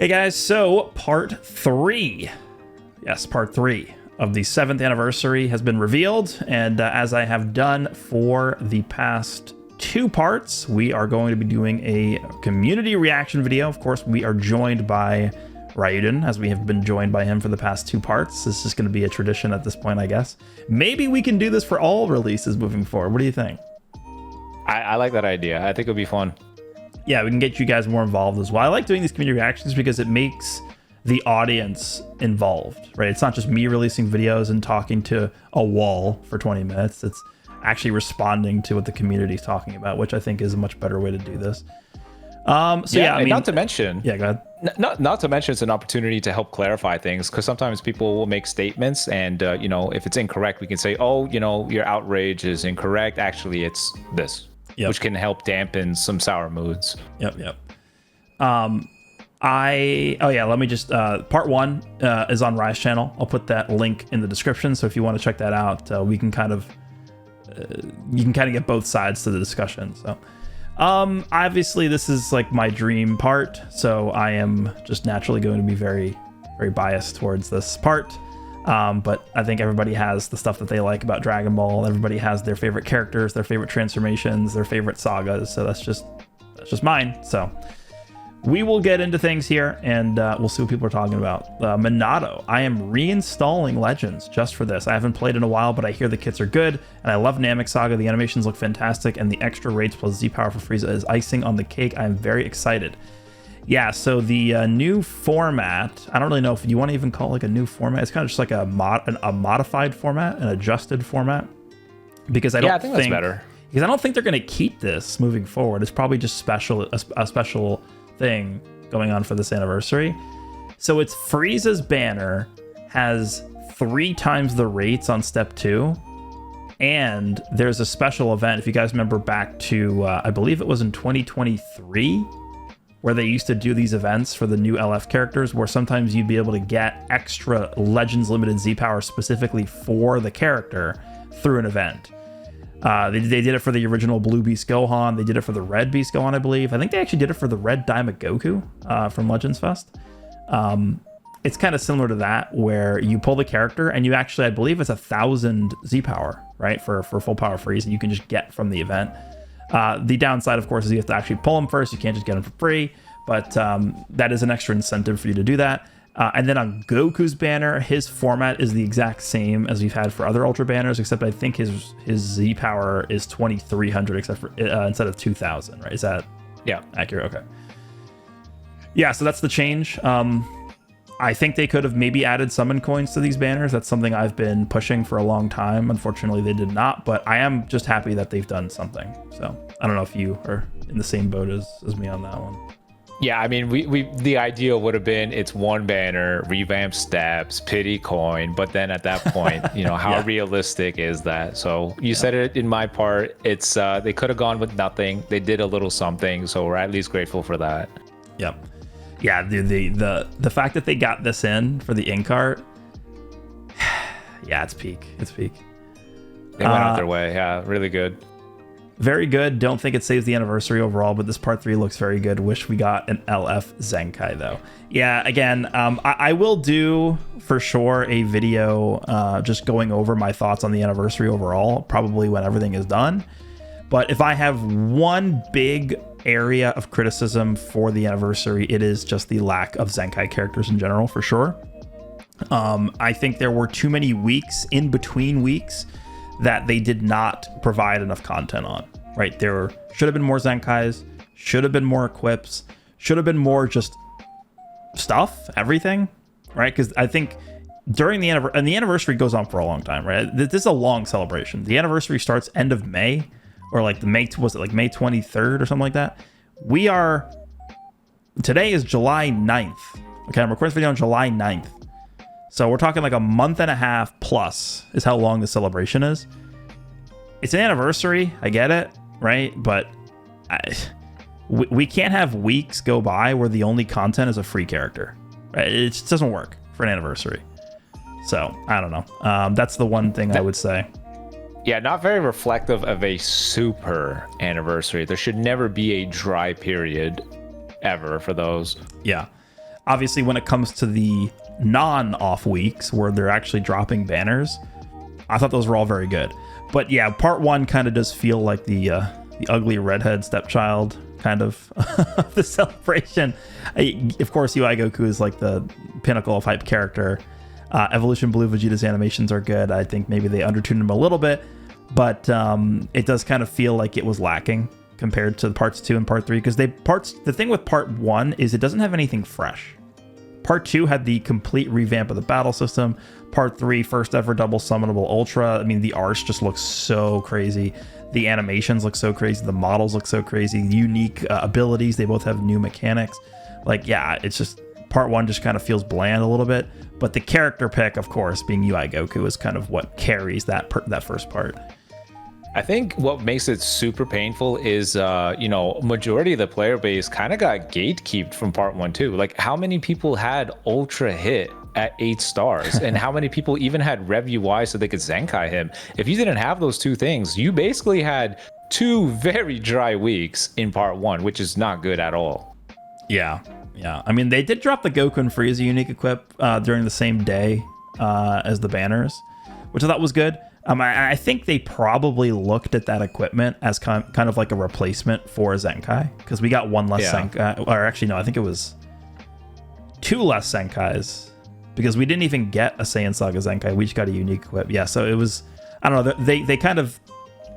Hey guys, so part 3. Yes, part 3 of the 7th anniversary has been revealed, and as I have done for the past 2 parts, we are going to be doing a community reaction video. Of course, we are joined by RAIYUDEN, as we have been joined by him for the past 2 parts. This is going to be a tradition at this point, I guess. Maybe we can do this for all releases moving forward. What do you think? I like that idea. I think it'll be fun. Yeah, we can get you guys more involved as well. I like doing these community reactions because it makes the audience involved, right? It's not just me releasing videos and talking to a wall for 20 minutes. It's actually responding to what the community is talking about, which I think is a much better way to do this. I mean, not to mention, yeah, go ahead. Not to mention, it's an opportunity to help clarify things, because sometimes people will make statements, and you know, if it's incorrect, we can say, oh, you know, your outrage is incorrect. Actually, it's this. Yep. Which can help dampen some sour moods. Yep. Let me just, part 1 is on Rai's channel. I'll put that link in the description. So if you want to check that out, we can kind of, you can kind of get both sides to the discussion. So, obviously this is like my dream part. So I am just naturally going to be very, very biased towards this part. But I think everybody has the stuff that they like about Dragon Ball. Everybody has their favorite characters, their favorite transformations, their favorite sagas. So that's just mine. So we will get into things here, and we'll see what people are talking about. Minato, I am reinstalling Legends just for this. I haven't played in a while, but I hear the kits are good, and I love Namek Saga. The animations look fantastic, and the extra raids plus Z power for Frieza is icing on the cake. I am very excited. Yeah, so the new format, I don't really know if you want to even call it like a new format. It's kind of just like a modified format, an adjusted format. Because I think that's better. Because I don't think they're going to keep this moving forward. It's probably just a special thing going on for this anniversary. So it's Frieza's banner has 3 times the rates on step 2. And there's a special event, if you guys remember back to, I believe it was in 2023, where they used to do these events for the new LF characters, where sometimes you'd be able to get extra Legends Limited Z power specifically for the character through an event. They did it for the original Blue Beast Gohan. They did it for the Red Beast Gohan, I believe. I think they actually did it for the Red Diamond Goku from Legends Fest. It's kind of similar to that, where you pull the character and you actually, I believe it's 1,000 Z power, right, for full power freeze, and you can just get from the event. The downside, of course, is you have to actually pull them first. You can't just get them for free, but that is an extra incentive for you to do that. And then on Goku's banner, his format is the exact same as we've had for other Ultra banners, except I think his Z power is 2,300 except for instead of 2,000, right? Is that accurate? Okay. Yeah, so that's the change. I think they could have maybe added summon coins to these banners. That's something I've been pushing for a long time. Unfortunately, they did not, but I am just happy that they've done something. So I don't know if you are in the same boat as me on that one. Yeah, I mean, we the ideal would have been it's one banner, revamped steps, pity coin, but then at that point, you know, how realistic is that? So you said it in my part. It's they could have gone with nothing. They did a little something, so we're at least grateful for that. Yep. Yeah, the fact that they got this in for the ink art, yeah, it's peak. It's peak. They went out their way. Yeah, really good. Very good. Don't think it saves the anniversary overall, but this part 3 looks very good. Wish we got an LF Zenkai though. Yeah, again, I will do for sure a video just going over my thoughts on the anniversary overall, probably when everything is done. But if I have one big area of criticism for the anniversary, it is just the lack of Zenkai characters in general, for sure. I think there were too many weeks in between weeks that they did not provide enough content on, right? There should have been more Zenkais, should have been more equips, should have been more just stuff, everything, right? Because I think during the anniversary, and the anniversary goes on for a long time, right? This is a long celebration. The anniversary starts end of May, or like was it like May 23rd or something like that? Today is July 9th. Okay, I'm recording this video on July 9th. So we're talking like a month and a half plus is how long the celebration is. It's an anniversary, I get it, right? But we can't have weeks go by where the only content is a free character, right? It just doesn't work for an anniversary. So I don't know. That's the one thing I would say. Yeah, not very reflective of a super anniversary. There should never be a dry period ever for those. Yeah. Obviously, when it comes to the non-off weeks where they're actually dropping banners, I thought those were all very good. But yeah, part 1 kind of does feel like the ugly redhead stepchild kind of the celebration. Of course, UI Goku is like the pinnacle of hype character. Evolution Blue Vegeta's animations are good. I think maybe they undertuned him a little bit, but it does kind of feel like it was lacking compared to parts 2 and part 3, because the thing with part 1 is it doesn't have anything fresh. Part 2 had the complete revamp of the battle system. Part 3, first ever double summonable Ultra. I mean, the arts just looks so crazy. The animations look so crazy. The models look so crazy. Unique abilities. They both have new mechanics. Like, yeah, it's just part 1 just kind of feels bland a little bit. But the character pick, of course, being UI Goku, is kind of what carries that first part. I think what makes it super painful is, majority of the player base kind of got gatekeeped from part 1 too. Like, how many people had Ultra hit at 8 stars, and how many people even had Rev UI so they could Zenkai him? If you didn't have those 2 things, you basically had 2 very dry weeks in part 1, which is not good at all. Yeah. I mean, they did drop the Goku and Frieza unique equip during the same day as the banners, which I thought was good. I think they probably looked at that equipment as kind of like a replacement for Zenkai, because we got 1 less Zenkai, or actually no, I think it was 2 less Zenkais, because we didn't even get a Saiyan Saga Zenkai. We just got a unique equip. Yeah, so it was, I don't know, they kind of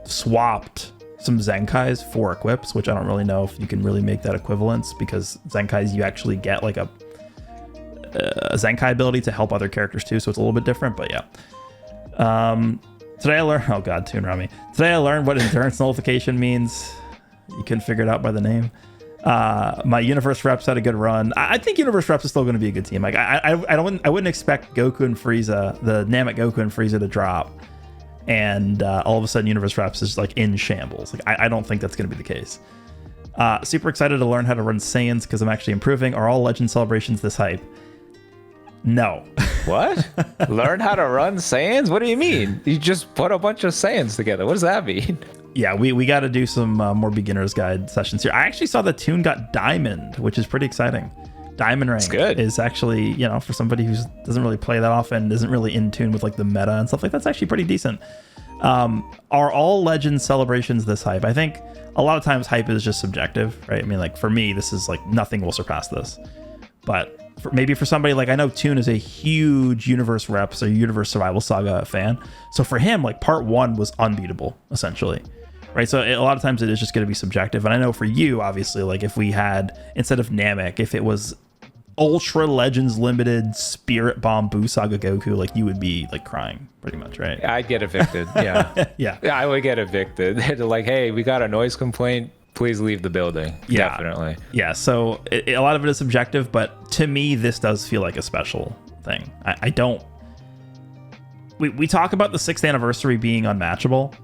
swapped some Zenkais for equips, which I don't really know if you can really make that equivalence, because Zenkais you actually get like a Zenkai ability to help other characters too, so it's a little bit different, but yeah. Today I learned, oh god, Toon Rami. Today I learned what endurance nullification means. You can figure it out by the name. My Universe Reps had a good run. I think Universe Reps is still going to be a good team. Like I wouldn't expect Goku and Frieza, the Namek Goku and Frieza, to drop, and all of a sudden Universe Reps is like in shambles. Like I don't think that's going to be the case. Super excited to learn how to run Saiyans because I'm actually improving. Are all Legend celebrations this hype? No. What? Learn how to run Saiyans? What do you mean? You just put a bunch of Saiyans together. What does that mean? Yeah, we got to do some more beginner's guide sessions here. I actually saw that Toon got Diamond, which is pretty exciting. Diamond rank is actually, for somebody who doesn't really play that often, isn't really in tune with like the meta and stuff like that's actually pretty decent. Are all Legend celebrations this hype? I think a lot of times hype is just subjective, right? I mean, like for me, this is like nothing will surpass this. But maybe for somebody like, I know Toon is a huge Universe Reps or Universe Survival Saga fan. So for him, like part 1 was unbeatable, essentially. Right. So a lot of times it is just going to be subjective. And I know for you, obviously, like if we had, instead of Namek, if it was Ultra Legends Limited Spirit Bomb Buu Saga Goku, like you would be like crying pretty much, right? I'd get evicted. Yeah. Yeah, I would get evicted. They're like, hey, we got a noise complaint. Please leave the building. Yeah. Definitely. Yeah. So a lot of it is subjective, but to me, this does feel like a special thing. I don't. We talk about the 6th anniversary being unmatchable.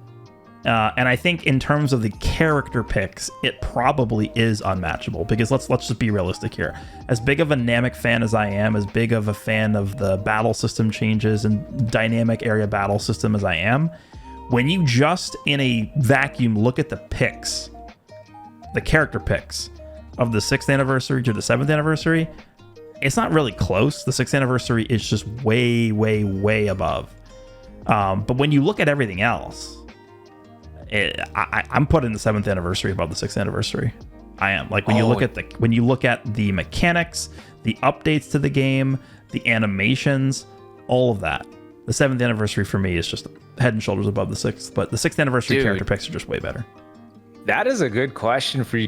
And I think in terms of the character picks, it probably is unmatchable, because let's just be realistic here. As big of a Namek fan as I am, as big of a fan of the battle system changes and dynamic area battle system as I am, when you just in a vacuum look at the picks, the character picks of the 6th anniversary to the 7th anniversary, it's not really close. The 6th anniversary is just way, way, way above. But when you look at everything else, I'm putting the 7th anniversary above the 6th anniversary. I am. Like when you look at the mechanics, the updates to the game, the animations, all of that. The 7th anniversary for me is just head and shoulders above the 6th, but the 6th anniversary character picks are just way better. That is a good question for your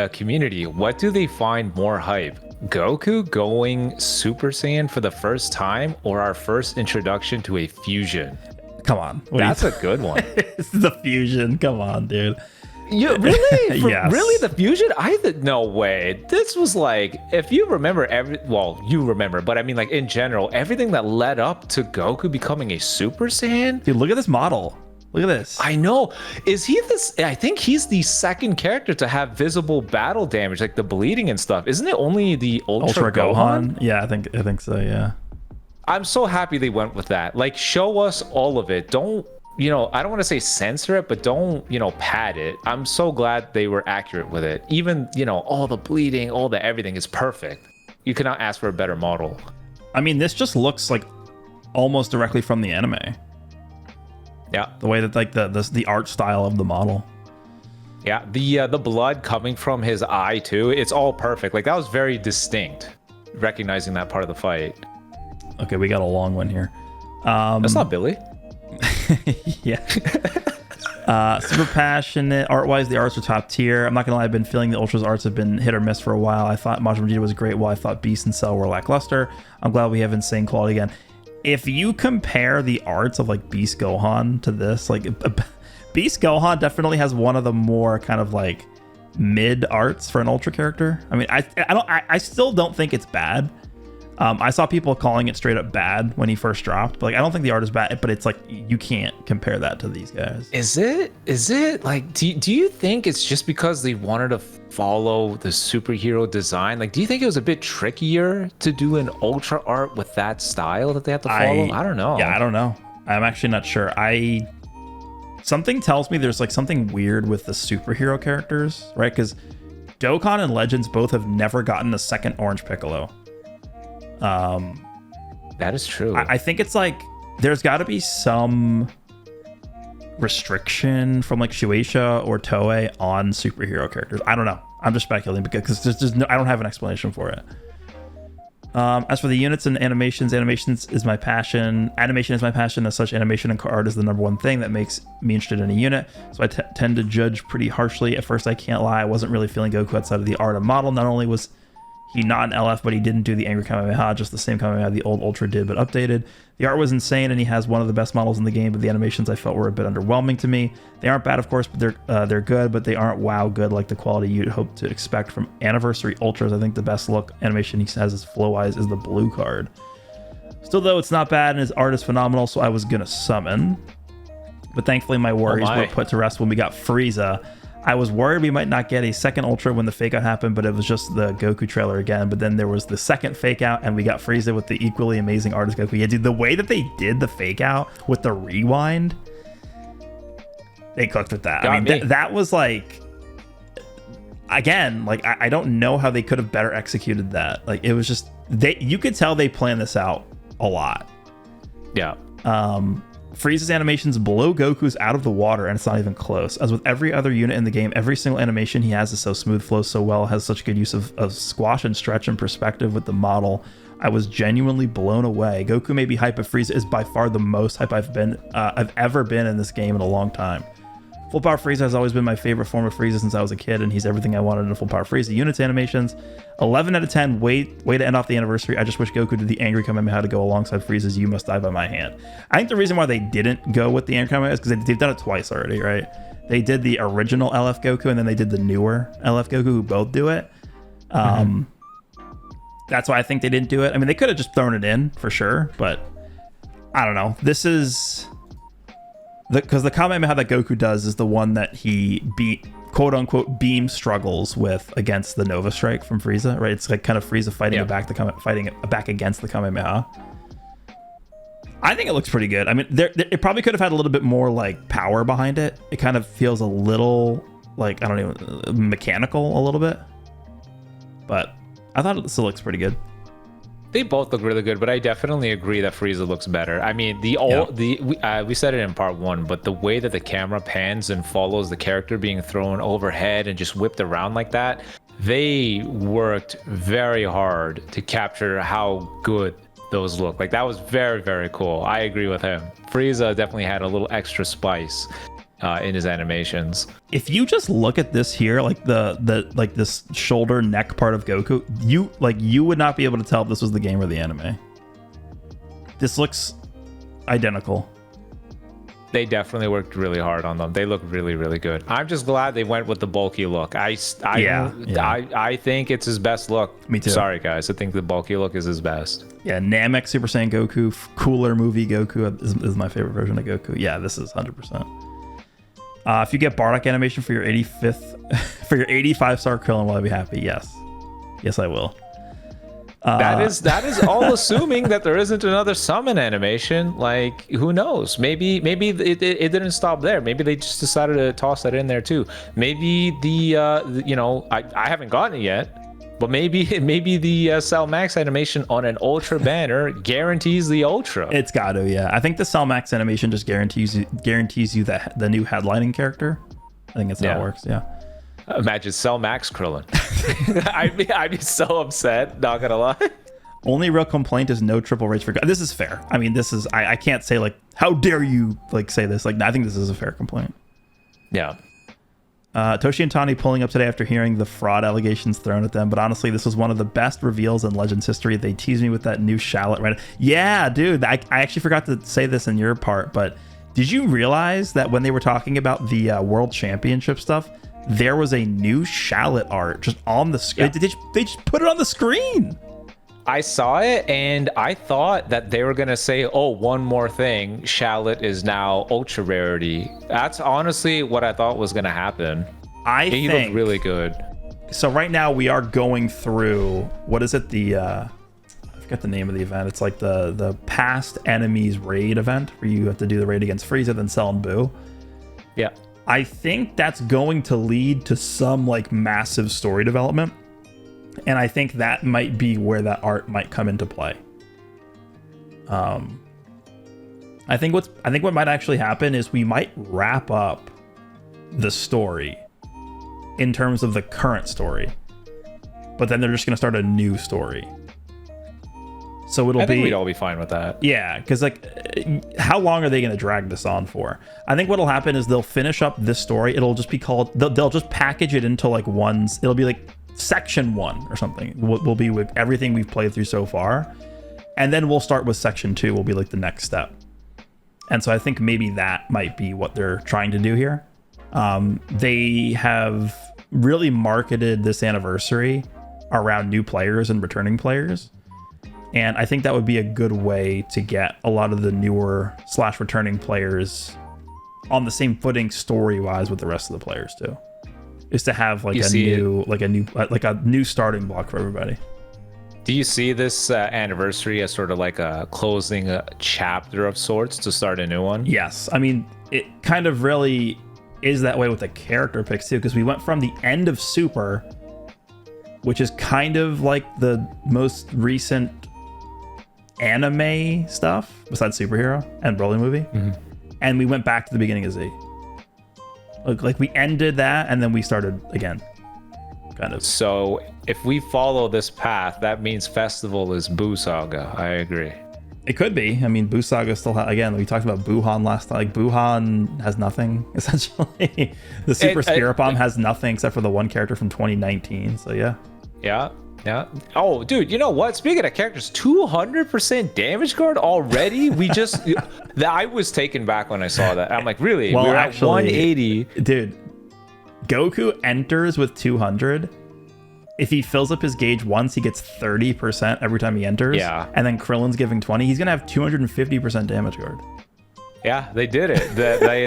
community. What do they find more hype? Goku going Super Saiyan for the first time, or our first introduction to a fusion? Come on. That's a good one. It's the fusion. Come on, dude. You really? Yes. Really, the fusion? No way. This was like, if you remember you remember, but I mean, like in general, everything that led up to Goku becoming a Super Saiyan. Dude, look at this model. Look at this. I know. Is he this? I think he's the second character to have visible battle damage, like the bleeding and stuff. Isn't it only the Ultra Gohan? Yeah, I think so. Yeah. I'm so happy they went with that. Like, show us all of it. Don't, I don't want to say censor it, but don't, pad it. I'm so glad they were accurate with it. Even, all the bleeding, all the everything is perfect. you cannot ask for a better model. I mean, this just looks like almost directly from the anime. Yeah, the way that like the art style of the model. Yeah, the blood coming from his eye too. It's all perfect. Like that was very distinct. Recognizing that part of the fight. Okay, we got a long one here. That's not Billy. Yeah. Super passionate. Art-wise, the arts are top tier. I'm not gonna lie, I've been feeling the Ultra's arts have been hit or miss for a while. I thought Majin Vegeta was great, while I thought Beast and Cell were lackluster. I'm glad we have insane quality again. If you compare the arts of like Beast Gohan to this, like Beast Gohan definitely has one of the more kind of like mid arts for an Ultra character. I mean, I still don't think it's bad. I saw people calling it straight up bad when he first dropped, but like I don't think the art is bad, but it's like you can't compare that to these guys. Is it like do you think it's just because they wanted to follow the superhero design? Like, do you think it was a bit trickier to do an Ultra art with that style that they have to follow? I don't know. Yeah, I don't know. I'm actually not sure. Something tells me there's like something weird with the superhero characters, right? Because Dokkan and Legends both have never gotten a second Orange Piccolo. That is true. I think it's like there's got to be some restriction from like Shueisha or Toei on superhero characters. I don't know. I'm just speculating because there's no, I don't have an explanation for it. As for the units and animations is my passion. Animation is my passion. As such, animation and art is the number one thing that makes me interested in a unit. So I tend to judge pretty harshly. At first, I can't lie, I wasn't really feeling Goku outside of the art and model. Not only was he not an LF, but he didn't do the Angry Kamehameha, just the same Kamehameha the old Ultra did, but updated. The art was insane, and he has one of the best models in the game, but the animations I felt were a bit underwhelming to me. They aren't bad, of course, but they're good, but they aren't wow good like the quality you'd hope to expect from Anniversary Ultras. I think the best look animation he has is flow-wise is the blue card. Still, though, it's not bad, and his art is phenomenal, so I was gonna summon. But thankfully, my worries were put to rest when we got Frieza. I was worried we might not get a second Ultra when the fake out happened, but it was just the Goku trailer again. But then there was the second fake out, and we got Frieza with the equally amazing artist Goku. Yeah, dude, the way that they did the fake out with the rewind, they cooked with that. I mean, that was like, again, like I don't know how they could have better executed that. Like it was just you could tell they planned this out a lot. Yeah. Frieza's animations blow Goku's out of the water, and it's not even close. As with every other unit in the game, every single animation he has is so smooth, flows so well, has such good use of squash and stretch and perspective with the model. I was genuinely blown away. Goku may be hype, but Frieza is by far the most hype I've ever been in this game in a long time. Full Power Frieza has always been my favorite form of Frieza since I was a kid, and he's everything I wanted in a Full Power Frieza. Units animations, 11 out of 10. Way to end off the anniversary. I just wish Goku did the Angry Kamehameha to go alongside Frieza's You Must Die by My Hand. I think the reason why they didn't go with the Angry Kamehameha is because they've done it twice already, right? They did the original LF Goku, and then they did the newer LF Goku, who both do it. That's why I think they didn't do it. I mean, they could have just thrown it in for sure, but I don't know. This is... Because the Kamehameha that Goku does is the one that he beat, quote unquote, beam struggles with against the Nova Strike from Frieza, right? It's like kind of Frieza fighting it back against the Kamehameha. I think it looks pretty good. I mean, it probably could have had a little bit more like power behind it. It kind of feels a little like, I don't even, mechanical a little bit. But I thought it still looks pretty good. They both look really good, but I definitely agree that Frieza looks better. I mean, we said it in part one, but the way that the camera pans and follows the character being thrown overhead and just whipped around like that, they worked very hard to capture how good those look. Like that was very, very cool. I agree with him. Frieza definitely had a little extra spice in his animations. If you just look at this here, like the like this shoulder neck part of Goku, you would not be able to tell if this was the game or the anime. This looks identical. They definitely worked really hard on them. They look really, really good. I'm just glad they went with the bulky look. I think it's his best look. Me too. Sorry guys, I think the bulky look is his best. Yeah, Namek Super Saiyan Goku, cooler movie Goku is my favorite version of Goku. Yeah, this is 100%. If you get Bardock animation for your 85th, for your 85-star Krillin, will I be happy? Yes, I will. That is all assuming that there isn't another summon animation. Like, who knows? Maybe it didn't stop there. Maybe they just decided to toss that in there too. Maybe I haven't gotten it yet, But maybe the Cell Max animation on an Ultra banner guarantees the Ultra. It's got to, yeah. I think the Cell Max animation just guarantees you that the new headlining character. I think that's how it works. Yeah. Imagine Cell Max Krillin. I'd be so upset. Not gonna lie. Only real complaint is no triple rage for. This is fair. I mean, this is. I can't say like, how dare you like say this? Like, I think this is a fair complaint. Yeah. Toshi and Tani pulling up today after hearing the fraud allegations thrown at them, but honestly, this was one of the best reveals in Legends history. They teased me with that new Shallot, right? Yeah, dude, I actually forgot to say this in your part, but did you realize that when they were talking about the World Championship stuff, there was a new Shallot art just on the screen? Yeah. They just put it on the screen. I saw it and I thought that they were gonna say, "Oh, one more thing, Shallot is now ultra rarity." That's honestly what I thought was gonna happen. He looked really good. So right now we are going through, what is it? I forget the name of the event. It's like the past enemies raid event where you have to do the raid against Frieza, then Cell and Boo. Yeah. I think that's going to lead to some like massive story development. And I think that might be where that art might come into play. I think what might actually happen is we might wrap up the story in terms of the current story, but then they're just going to start a new story. So I think we'd all be fine with that. Yeah, because like, how long are they going to drag this on for? I think what'll happen is they'll finish up this story. It'll just be called. They'll just package it into like ones. It'll be like section 1 or something. Will be with everything we've played through so far, and then we'll start with section 2. Will be like the next step. And so I think maybe that might be what they're trying to do here. They have really marketed this anniversary around new players and returning players. And I think that would be a good way to get a lot of the newer / returning players on the same footing story-wise with the rest of the players too. Is to have like a new starting block for everybody. Do you see this anniversary as sort of like a closing a chapter of sorts to start a new one? Yes. I mean, it kind of really is that way with the character picks too, because we went from the end of Super, which is kind of like the most recent anime stuff besides superhero and Broly movie, and we went back to the beginning of Z. Like we ended that and then we started again, kind of. So if we follow this path, that means Festival is Buu Saga. I agree. It could be. I mean, Buu Saga still again, we talked about Buhan last time. Like Buhan has nothing essentially. The Super Spirit Bomb has nothing except for the one character from 2019. So yeah. Yeah. Oh, dude, you know what? Speaking of characters, 200% damage guard already? I was taken back when I saw that. I'm like, really? Well, we're actually, at 180. Dude, Goku enters with 200. If he fills up his gauge once, he gets 30% every time he enters. Yeah. And then Krillin's giving 20. He's going to have 250% damage guard. Yeah, they did it.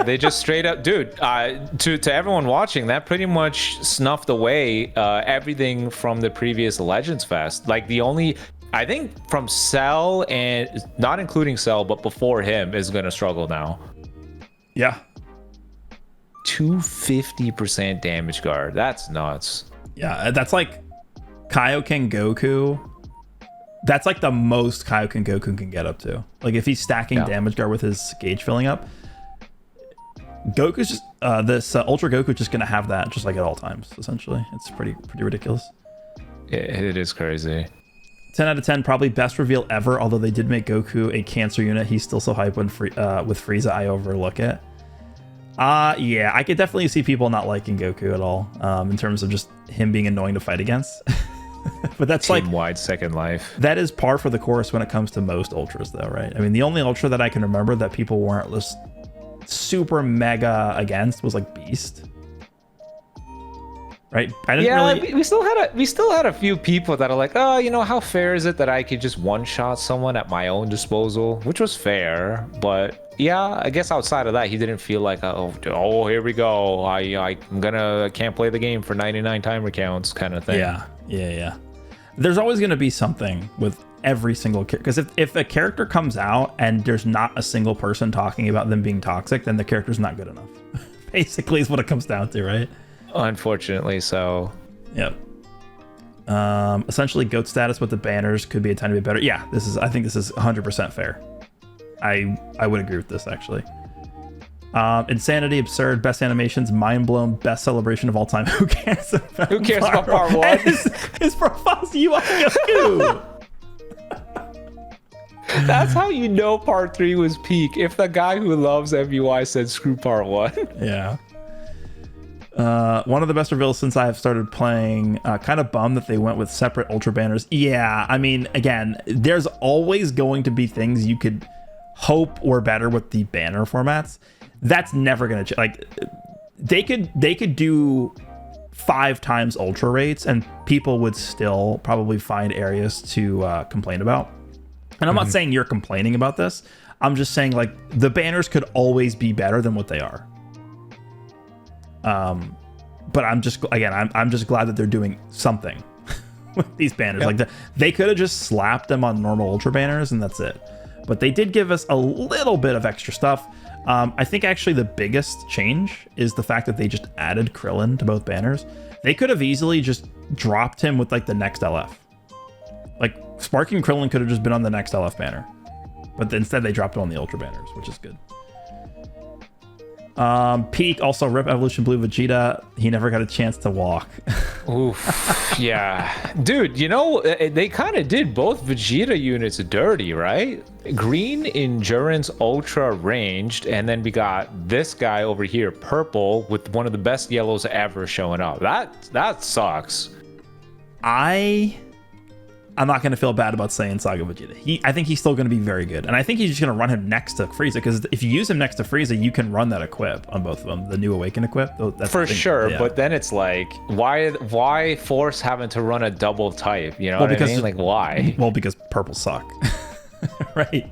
They just straight up, dude. To everyone watching, that pretty much snuffed away everything from the previous Legends Fest. Like I think from Cell, and not including Cell, but before him, is gonna struggle now. Yeah. 250% damage guard. That's nuts. Yeah, that's like Kaioken Goku. That's like the most Kaioken Goku can get up to. Like if he's stacking damage guard with his gauge filling up, Goku's just this Ultra Goku just gonna have that just like at all times. Essentially, it's pretty ridiculous. It is crazy. 10 out of 10, probably best reveal ever. Although they did make Goku a cancer unit, he's still so hype when with Frieza. I overlook it. Yeah, I could definitely see people not liking Goku at all. In terms of just him being annoying to fight against. But that's team-wide Second Life. That is par for the course when it comes to most ultras, though, right? I mean, the only ultra that I can remember that people weren't just super mega against was like Beast, right? We still had a few people that are like, oh, you know, how fair is it that I could just one-shot someone at my own disposal, which was fair, but. Yeah, I guess outside of that, he didn't feel like, oh, here we go. I can't play the game for 99 timer counts kind of thing. Yeah. There's always going to be something with every single character. Because if a character comes out and there's not a single person talking about them being toxic, then the character's not good enough. Basically is what it comes down to, right? Unfortunately so. Yep. Essentially, goat status with the banners could be a tiny bit better. Yeah, I think this is 100% fair. I would agree with this, actually. Insanity, absurd, best animations, mind blown, best celebration of all time. Who cares about part one? His profile's Goku. That's how you know part 3 was peak. If the guy who loves MUI said screw part 1. Yeah. One of the best reveals since I have started playing. Kind of bummed that they went with separate ultra banners. Yeah, I mean, again, there's always going to be things you could hope were better with the banner formats. That's never gonna like. They could do 5 times ultra rates, and people would still probably find areas to complain about. And I'm not saying you're complaining about this. I'm just saying, like, the banners could always be better than what they are. But I'm just glad that they're doing something with these banners. Yep. Like, they could have just slapped them on normal ultra banners and that's it. But they did give us a little bit of extra stuff. I think actually the biggest change is the fact that they just added Krillin to both banners. They could have easily just dropped him with like the next LF. Like, Sparking Krillin could have just been on the next LF banner. But instead they dropped it on the ultra banners, which is good. Peak, also rip Evolution Blue Vegeta. He never got a chance to walk. Oof. Yeah. Dude, you know, they kind of did both Vegeta units dirty, right? Green Endurance Ultra Ranged, and then we got this guy over here, Purple, with one of the best yellows ever showing up. That sucks. I'm not going to feel bad about saying Saga Vegeta. I think he's still going to be very good. And I think he's just going to run him next to Frieza, because if you use him next to Frieza, you can run that equip on both of them, the new Awaken equip. That's for sure, yeah. But then it's like, why force having to run a double type? You know what I mean? Like, why? Well, because purple suck. Right?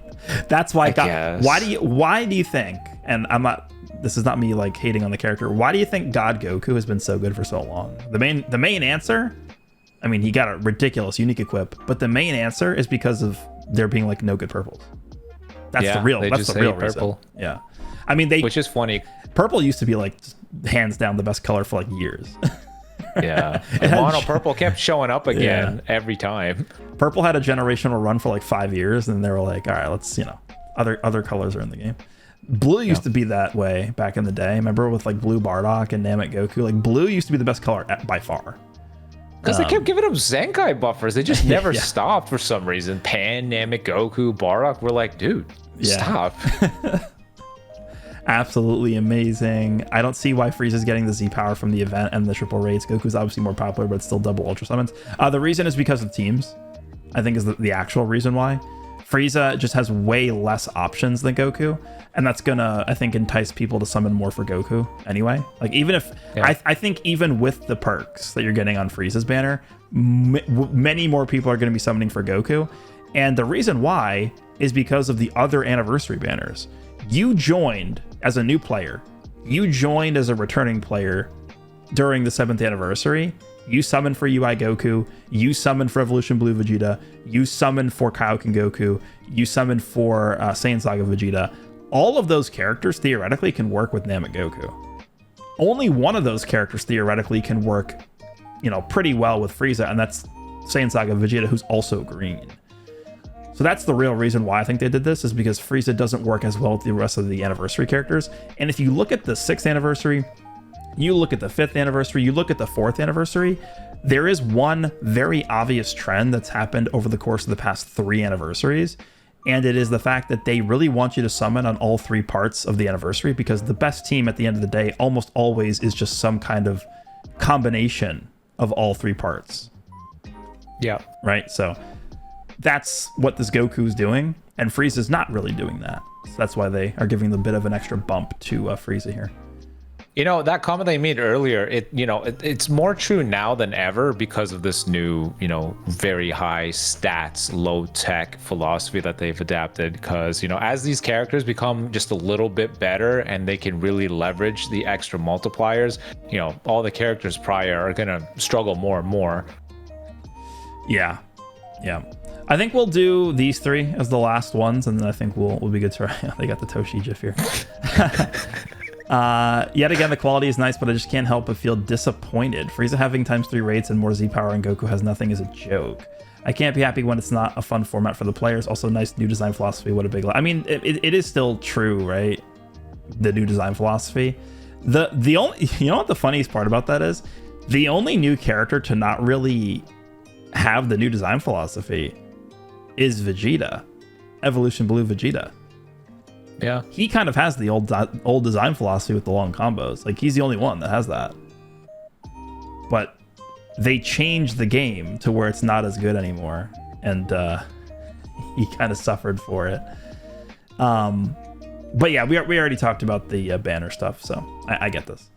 That's why why do you think, and this is not me like hating on the character, why do you think God Goku has been so good for so long? The main answer, I mean, he got a ridiculous unique equip, but the main answer is because of there being like no good purples. That's the real reason. Purple. Yeah. I mean, which is funny. Purple used to be like hands down the best color for like years. Yeah. Mono purple kept showing up again every time. Purple had a generational run for like 5 years, and they were like, all right, let's, other colors are in the game. Blue used to be that way back in the day. Remember with like Blue Bardock and Namek Goku? Like, blue used to be the best color by far. Because they kept giving him Zenkai buffers. They just never stopped for some reason. Pan, Namek, Goku, Bardock. We're like, dude, stop. Absolutely amazing. I don't see why Frieza's getting the Z power from the event and the triple raids. Goku's obviously more popular, but it's still double ultra summons. The reason is because of teams, I think, is the actual reason why. Frieza just has way less options than Goku, and that's gonna, I think, entice people to summon more for Goku anyway. Like, even if I think even with the perks that you're getting on Frieza's banner, many more people are going to be summoning for Goku, and the reason why is because of the other anniversary banners. You joined as a new player, you joined as a returning player during the 7th anniversary. You summon for UI Goku, you summon for Evolution Blue Vegeta, you summon for Kaioken Goku, you summon for Saiyan Saga Vegeta. All of those characters theoretically can work with Namek Goku. Only one of those characters theoretically can work, pretty well with Frieza, and that's Saiyan Saga Vegeta, who's also green. So that's the real reason why I think they did this, is because Frieza doesn't work as well with the rest of the anniversary characters. And if you look at the 6th anniversary, you look at the 5th anniversary, you look at the 4th anniversary, there is one very obvious trend that's happened over the course of the past 3 anniversaries. And it is the fact that they really want you to summon on all 3 parts of the anniversary, because the best team at the end of the day almost always is just some kind of combination of all 3 parts. Yeah. Right? So that's what this Goku's doing, and Frieza's not really doing that. So that's why they are giving a bit of an extra bump to Frieza here. That comment they made earlier, it's more true now than ever because of this new, very high stats, low tech philosophy that they've adapted. Because, as these characters become just a little bit better and they can really leverage the extra multipliers, all the characters prior are going to struggle more and more. Yeah. I think we'll do these 3 as the last ones, and then I think we'll be good to. They got the Toshi GIF here. Yet again, the quality is nice, but I just can't help but feel disappointed. Frieza having ×3 rates and more Z power and Goku has nothing is a joke. I can't be happy when it's not a fun format for the players. Also, nice new design philosophy. What a big... I mean, it is still true, right? The new design philosophy. The only... You know what the funniest part about that is? The only new character to not really have the new design philosophy is Vegeta. Evolution Blue Vegeta. Yeah. He kind of has the old design philosophy with the long combos. Like, he's the only one that has that. But they changed the game to where it's not as good anymore, and he kind of suffered for it. But yeah, we already talked about the banner stuff, so I get this.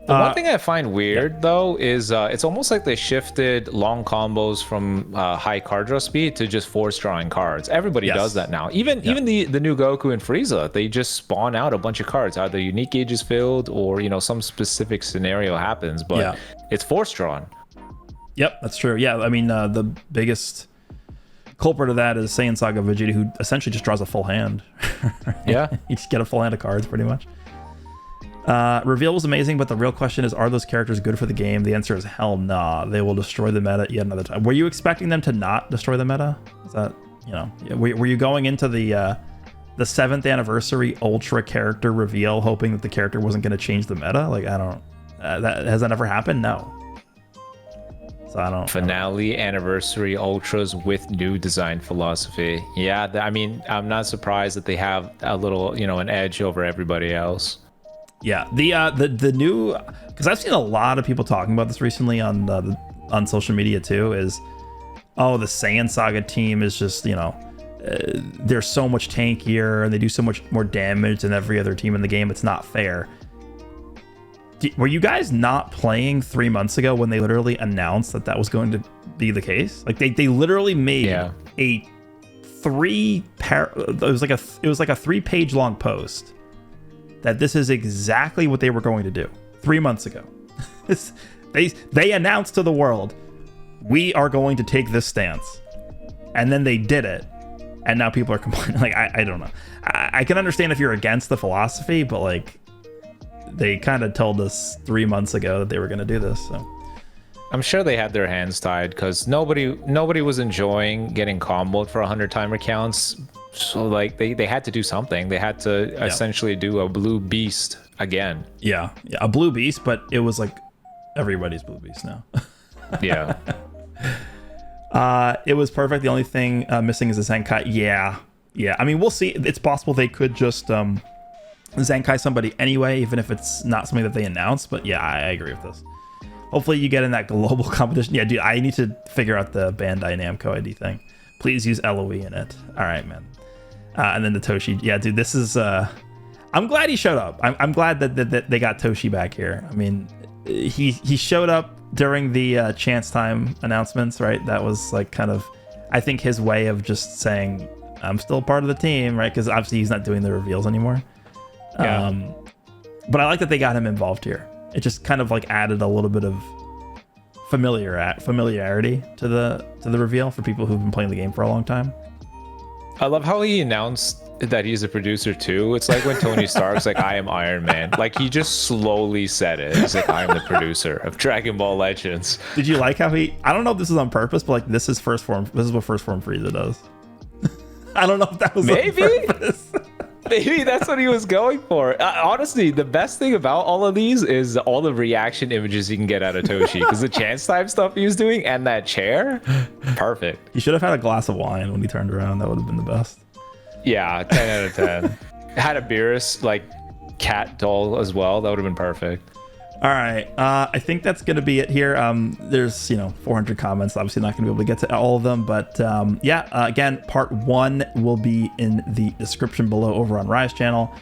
The one thing I find weird though is it's almost like they shifted long combos from high card draw speed to just force drawing cards. Everybody does that now. Even the new Goku and Frieza, they just spawn out a bunch of cards. Either unique gauge is filled or some specific scenario happens, but it's force drawn. Yep, that's true. Yeah, I mean the biggest culprit of that is Saiyan Saga Vegeta, who essentially just draws a full hand. Yeah, you just get a full hand of cards pretty much. Reveal was amazing, but the real question is, are those characters good for the game? The answer is hell nah. They will destroy the meta yet another time. Were you expecting them to not destroy the meta? Is that, were you going into the 7th anniversary Ultra character reveal hoping that the character wasn't going to change the meta? Like, I don't... has that ever happened? No. So I don't... Finale anniversary Ultras with new design philosophy. Yeah, I mean, I'm not surprised that they have a little, an edge over everybody else. Yeah, the new, because I've seen a lot of people talking about this recently on social media too, is, oh, the Saiyan Saga team is just, they're so much tankier and they do so much more damage than every other team in the game. It's not fair. Were you guys not playing 3 months ago when they literally announced that was going to be the case? Like they literally made a it was like a 3-page long post that this is exactly what they were going to do 3 months ago. They announced to the world, we are going to take this stance, and then they did it, and now people are complaining. Like, I don't know. I can understand if you're against the philosophy, but like, they kind of told us 3 months ago that they were going to do this. So I'm sure they had their hands tied because nobody was enjoying getting comboed for 100 timer counts. So like they had to do something. They had to essentially do a blue beast again. Yeah, a blue beast, but it was like everybody's blue beast now. Yeah. It was perfect. The only thing missing is the Zenkai. Yeah. I mean, we'll see. It's possible they could just Zenkai somebody anyway, even if it's not something that they announced. But yeah, I agree with this. Hopefully you get in that global competition. Yeah, dude, I need to figure out the Bandai Namco ID thing. Please use LOE in it. All right, man. And then the Toshi. Yeah, dude, this is... I'm glad he showed up. I'm glad that they got Toshi back here. I mean, he showed up during the chance time announcements, right? That was like kind of, I think, his way of just saying, I'm still part of the team, right? Because obviously he's not doing the reveals anymore. Yeah. But I like that they got him involved here. It just kind of like added a little bit of familiarity to the reveal for people who've been playing the game for a long time. I love how he announced that he's a producer too. It's like when Tony Stark's like, I am Iron Man. Like, he just slowly said it. He's like, I am the producer of Dragon Ball Legends. Did you like how I don't know if this is on purpose, but like this is what first form Frieza does. I don't know if that was maybe on purpose. Maybe that's what he was going for. Honestly, the best thing about all of these is all the reaction images you can get out of Toshi, because the chance time stuff he was doing and that chair, perfect. He should have had a glass of wine when he turned around. That would have been the best. Yeah, 10 out of 10. Had a Beerus like cat doll as well. That would have been perfect. All right, I think that's gonna be it here. There's 400 comments. Obviously not gonna be able to get to all of them, but again, part 1 will be in the description below over on Rai's channel.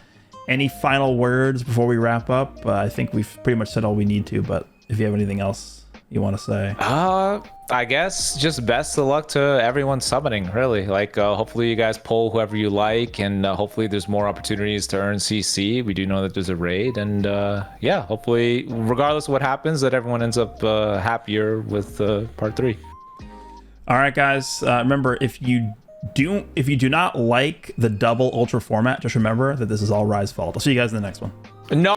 Any final words before we wrap up? I think we've pretty much said all we need to, but if you have anything else you want to say? I guess just best of luck to everyone summoning, really. Like, hopefully you guys pull whoever you like, and hopefully there's more opportunities to earn CC. We do know that there's a raid, and yeah, hopefully, regardless of what happens, that everyone ends up happier with part 3. All right, guys. Remember, if you do not like the double ultra format, just remember that this is all Rai's fault. I'll see you guys in the next one. No.